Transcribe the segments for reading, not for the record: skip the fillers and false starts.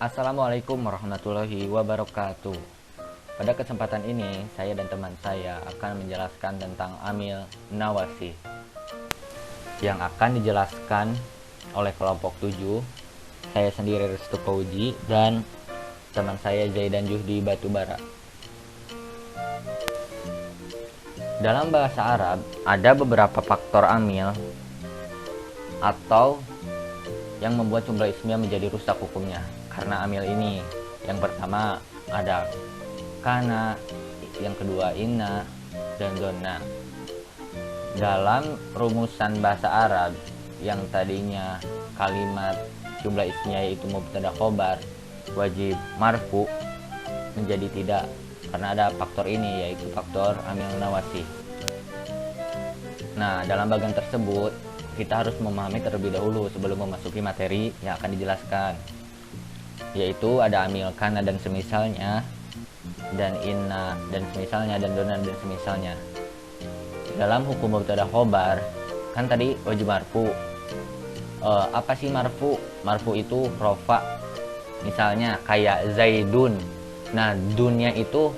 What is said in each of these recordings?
Assalamualaikum warahmatullahi wabarakatuh. Pada kesempatan ini, saya dan teman saya akan menjelaskan tentang Amil Nawasi yang akan dijelaskan oleh kelompok 7. Saya sendiri Restu Fauji dan teman saya Zaidan Juhdi Batubara. Dalam bahasa Arab, ada beberapa faktor amil atau yang membuat jumlah ismiyah menjadi rusak hukumnya karena amil ini. Yang pertama ada kana, yang kedua inna, dan donna. Dalam rumusan bahasa Arab yang tadinya kalimat jumlah ismiyah yaitu mubtada khobar wajib marfu menjadi tidak karena ada faktor ini, yaitu faktor amil nawasi. Nah, dalam bagian tersebut kita harus memahami terlebih dahulu sebelum memasuki materi yang akan dijelaskan, yaitu ada amil kana dan semisalnya, dan inna dan semisalnya, dan donna dan semisalnya. Dalam hukum mubtada khobar kan tadi wajib marfu. Apa sih marfu? Marfu itu rofa. Misalnya kayak Zaidun. Nah, dunnya itu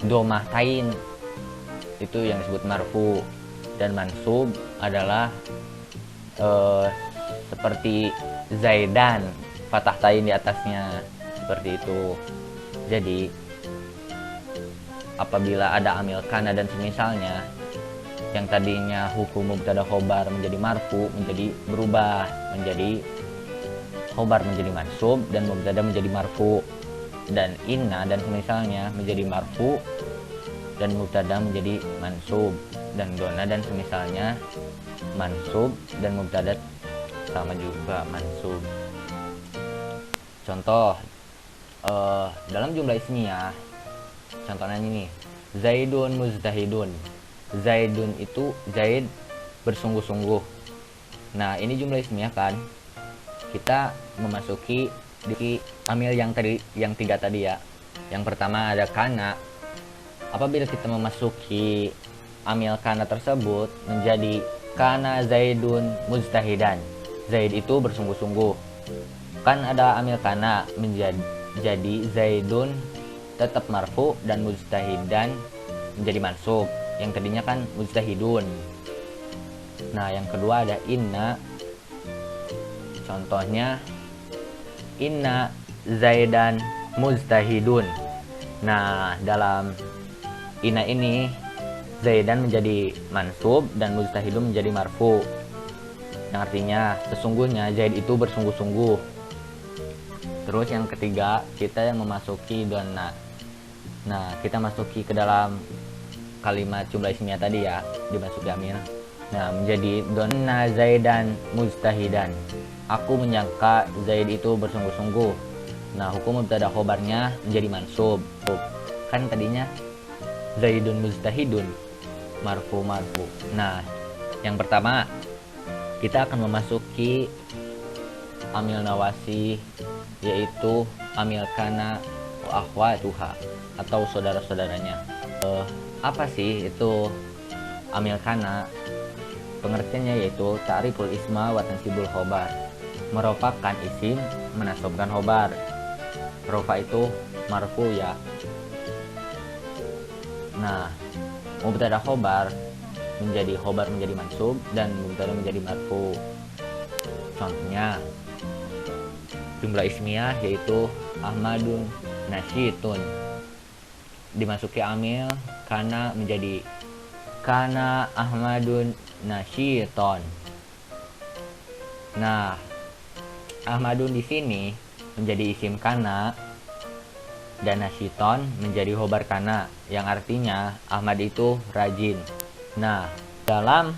domah tain, itu yang disebut marfu. Dan mansub adalah seperti Zaidan, fathah tain di atasnya, seperti itu. Jadi apabila ada amil kana dan semisalnya, yang tadinya hukum mubtada khobar menjadi marfu menjadi berubah menjadi khobar menjadi mansub dan mubtada menjadi marfu, dan inna dan semisalnya menjadi marfu dan mubtada menjadi mansub, dan donna dan semisalnya mansub dan mubtada sama juga mansub. Contoh dalam jumlah ismiyah, contohnya ini Zaidun mujtahidun. Zaidun itu Zaid bersungguh-sungguh. Nah, ini jumlah ismiyah kan, kita memasuki di amil yang tiga tadi ya. Yang pertama ada kana. Apabila kita memasuki amil kana tersebut menjadi kana Zaidun mujtahidan, Zaid itu bersungguh-sungguh. Kan ada amil kana menjadi Zaidun tetap marfu dan mujtahidan menjadi mansub. Yang tadinya kan mujtahidun. Nah, yang kedua ada inna. Contohnya inna Zaidan mujtahidun. Nah, dalam inna ini Zaidan menjadi mansub dan mujtahidun menjadi marfu, yang artinya sesungguhnya Zaid itu bersungguh-sungguh. Terus yang ketiga kita yang memasuki donna. Nah, kita masuki ke dalam kalimat jumlah ismiyah tadi ya, dimasuki amil. Nah, menjadi donna Zaidan mujtahidan. Aku menyangka Zaid itu bersungguh-sungguh. Nah, hukum mubtada khobarnya menjadi mansub. Kan tadinya Zaidun mujtahidun, marfu. Nah, yang pertama kita akan memasuki amil nawasi, yaitu amil kana wa akhwatuha atau saudara-saudaranya. Apa sih itu amil kana? Pengertiannya yaitu ta'riful isma wa tansibul khobar, merupakan isim menasabkan khobar. Rofa itu marfu ya. Nah, mubtada khobar menjadi khobar menjadi mansub dan mubtada menjadi marfu. Contohnya jumlah ismiyah yaitu Ahmadun nasyitun, dimasuki amil kana menjadi kana Ahmadun nasyiton. Nah, Ahmadun di sini menjadi isim kana dan nasyiton menjadi khobar kana, yang artinya Ahmad itu rajin. Nah, dalam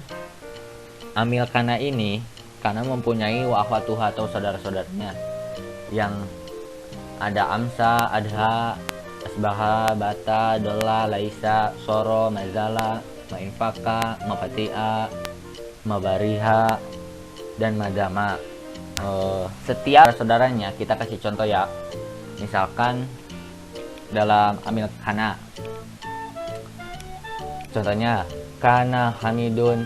amil kana ini kana mempunyai wa akhwatuha atau saudara-saudaranya, yang ada amsa, adha, asbaha, bata, dola, laisa, soro, mazala, mainfaka, mafatia, mabariha, dan madama. Setiap saudaranya kita kasih contoh ya. Misalkan dalam amil kana, contohnya kana Hamidun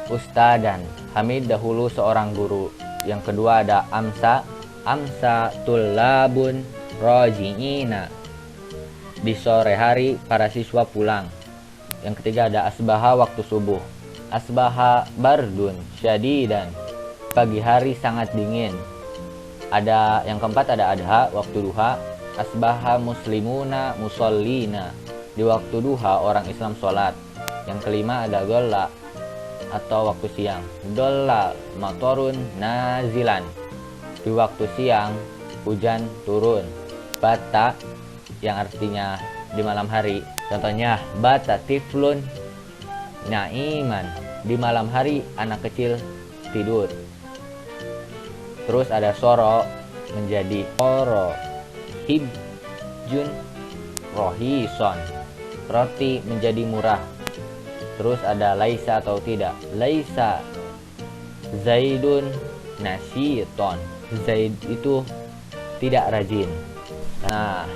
ustadan. Hamid dahulu seorang guru. Yang kedua ada amsa, amsa tullabun roji'ina. Di sore hari para siswa pulang. Yang ketiga ada asbaha, waktu subuh. Asbaha bardun syadidan, pagi hari sangat dingin. Ada yang keempat ada adha, waktu duha. Asbaha muslimuna musallina, di waktu duha orang Islam sholat. Yang kelima ada dolla atau waktu siang. Dolla matorun nazilan, di waktu siang hujan turun. Bata yang artinya di malam hari. Contohnya bata tiflun naiman, di malam hari anak kecil tidur. Terus ada soro menjadi oro, hibjun rohison, roti menjadi murah. Terus ada laisa atau tidak. Laisa zaidun nasyiton, Zaid itu tidak rajin. Nah,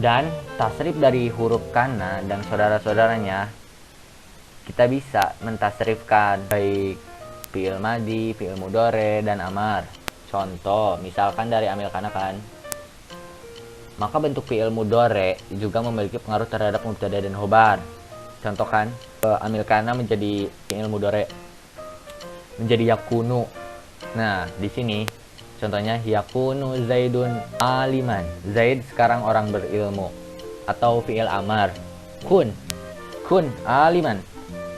dan tasrif dari huruf kana dan saudara-saudaranya kita bisa mentasrifkan baik fi'il madi, fi'il mudhari, dan amar. Contoh, misalkan dari amil kana kan, maka bentuk fi'il mudhari juga memiliki pengaruh terhadap mubtada dan khobar. Contoh kan, amil kana menjadi fi'il mudhari, menjadi yakunu. Nah, di sini contohnya yakunu zaidun aliman, Zaid sekarang orang berilmu. Atau fi'il amar, kun aliman,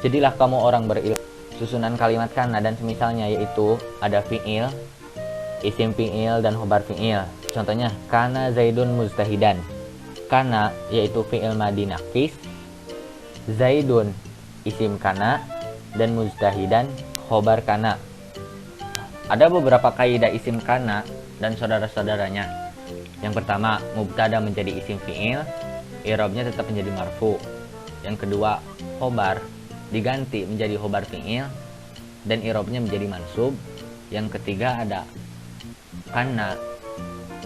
jadilah kamu orang berilmu. Susunan kalimat kana dan semisalnya yaitu ada fi'il, isim fi'il, dan khobar fi'il. Contohnya kana zaidun mujtahidan. Kana yaitu fi'il madi naqis, zaidun isim kana, dan mujtahidan khobar kana. Ada beberapa kaidah isim kana dan saudara-saudaranya. Yang pertama, mubtada menjadi isim fi'il, i'rabnya tetap menjadi marfu. Yang kedua, khobar diganti menjadi khobar fi'il dan i'rabnya menjadi mansub. Yang ketiga ada kana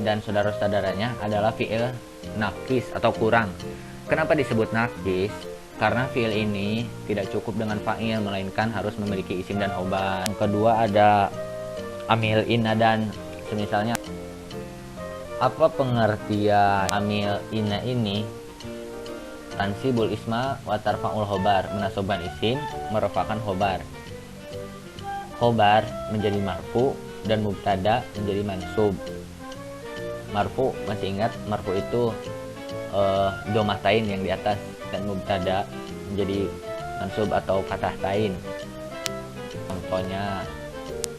dan saudara-saudaranya adalah fi'il naqis atau kurang. Kenapa disebut naqis? Karena fi'il ini tidak cukup dengan fa'il, melainkan harus memiliki isim dan khobar. Yang kedua ada amil inna dan semisalnya. Apa pengertian amil inna ini? Tansibul isma wa tarfa'ul khobar, menasobkan isim, merofakkan khobar. Khobar menjadi marfu dan mubtada menjadi mansub. Marfu, masih ingat marfu itu domatain yang di atas, dan mubtada menjadi mansub atau fathah tain. Contohnya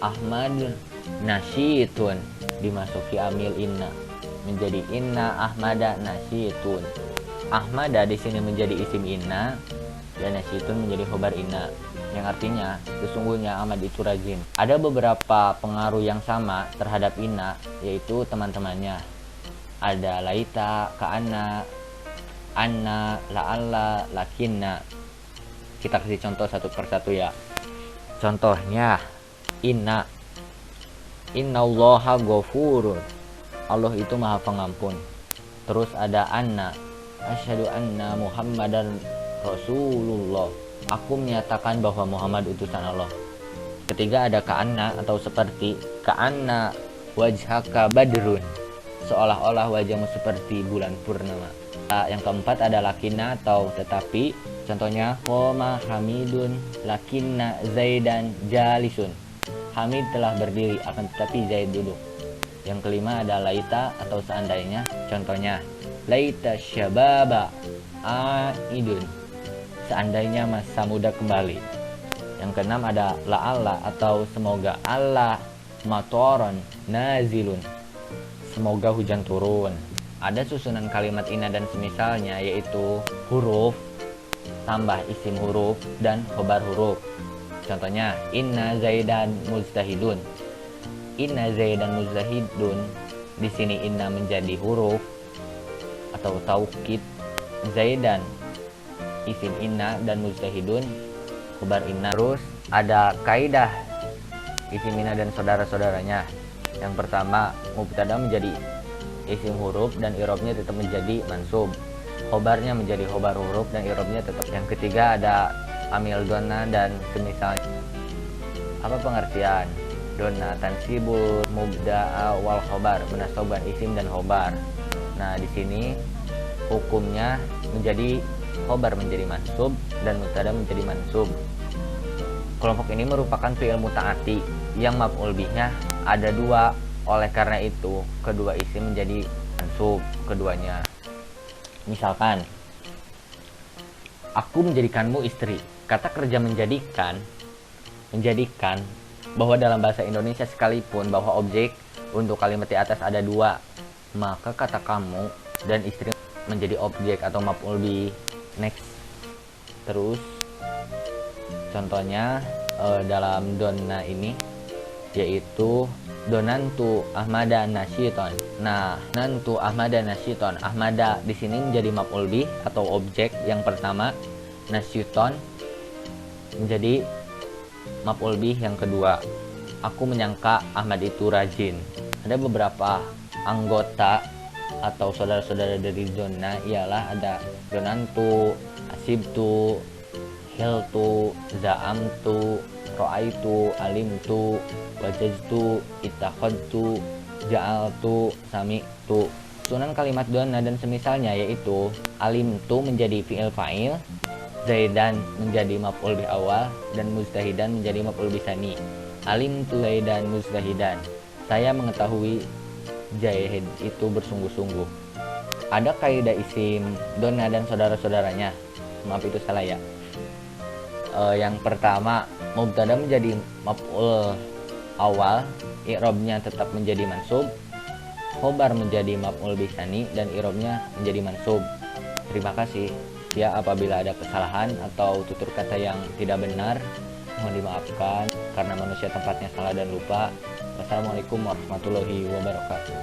Ahmad nasyitun, dimasuki amil inna menjadi inna ahmada nasyitun. Ahmada di sini menjadi isim inna dan nasyitun menjadi khobar inna, yang artinya sesungguhnya Ahmad itu rajin. Ada beberapa pengaruh yang sama terhadap inna, yaitu teman-temannya. Ada laita, ka'anna, anna, la'alla, lakinna. Kita kasih contoh satu persatu ya. Contohnya inna allaha ghafurun, Allah itu maha pengampun. Terus ada anna, asyhadu anna muhammadan rasulullah, aku menyatakan bahwa Muhammad utusan Allah. Ketiga ada ka'anna atau seperti, ka'anna wajhaka badrun, seolah-olah wajahmu seperti bulan purnama. Yang keempat ada lakinna atau tetapi. Contohnya qoma hamidun lakinna zaidan jalisun, Hamid telah berdiri akan tetapi Zaid duduk. Yang kelima ada laita atau seandainya. Contohnya laita syababa aidun, seandainya masa muda kembali. Yang keenam ada la'alla atau semoga. Allah matoron nazilun, semoga hujan turun. Ada susunan kalimat inna dan semisalnya, yaitu huruf tambah isim huruf dan khobar huruf. Contohnya inna zaidan mujtahidun. Inna zaidan mujtahidun, di sini inna menjadi huruf atau taukid, zaidan isim inna, dan mujtahidun khobar inna. Terus ada kaidah isim inna dan saudara-saudaranya. Yang pertama, mubtada menjadi isim huruf dan i'rabnya tetap menjadi mansub. Khobarnya menjadi khobar huruf dan i'rabnya tetap. Yang ketiga ada amil donna dan semisal. Apa pengertian? Donna tansibul mubda'a wal khobar, menasobkan isim dan khobar. Nah, di sini hukumnya menjadi khobar menjadi mansub dan mubtada menjadi mansub. Kelompok ini merupakan fi'il muta'ati yang maf'ul bihnya ada dua. Oleh karena itu, kedua isim menjadi mansub keduanya. Misalkan, aku menjadikanmu istri. Kata kerja menjadikan bahwa dalam bahasa Indonesia sekalipun bahwa objek untuk kalimat di atas ada dua, maka kata kamu dan istri menjadi objek atau maf'ul bih. Next. Terus contohnya dalam donna ini yaitu donantu ahmada nasyiton. Nah, nantu ahmada nasyiton. Ahmada di sini menjadi maf'ul bih atau objek yang pertama, nasyiton menjadi maf'ul bih yang kedua. Aku menyangka Ahmad itu rajin. Ada beberapa anggota atau saudara-saudara dari donna ialah ada donantu, asibtu, hiltu, za'amtu, ro'aitu, alimtu, wajajtu, ittakhadtu, ja'altu, sami'tu. Sunan kalimat donna dan semisalnya yaitu alimtu menjadi fi'il fa'il, Zaidan menjadi maf'ul bih awal, dan mujtahidan menjadi maf'ul bih tsani. Alimtu Zaidan mujtahidan. Saya mengetahui Zaid itu bersungguh-sungguh. Ada kaidah isim donna dan saudara-saudaranya. Maaf itu salah ya. Yang pertama, mubtada menjadi maf'ul awal, i'rabnya tetap menjadi mansub. Khobar menjadi maf'ul bih tsani dan i'rabnya menjadi mansub. Terima kasih. Ya, apabila ada kesalahan atau tutur kata yang tidak benar, mohon dimaafkan karena manusia tempatnya salah dan lupa. Wassalamualaikum warahmatullahi wabarakatuh.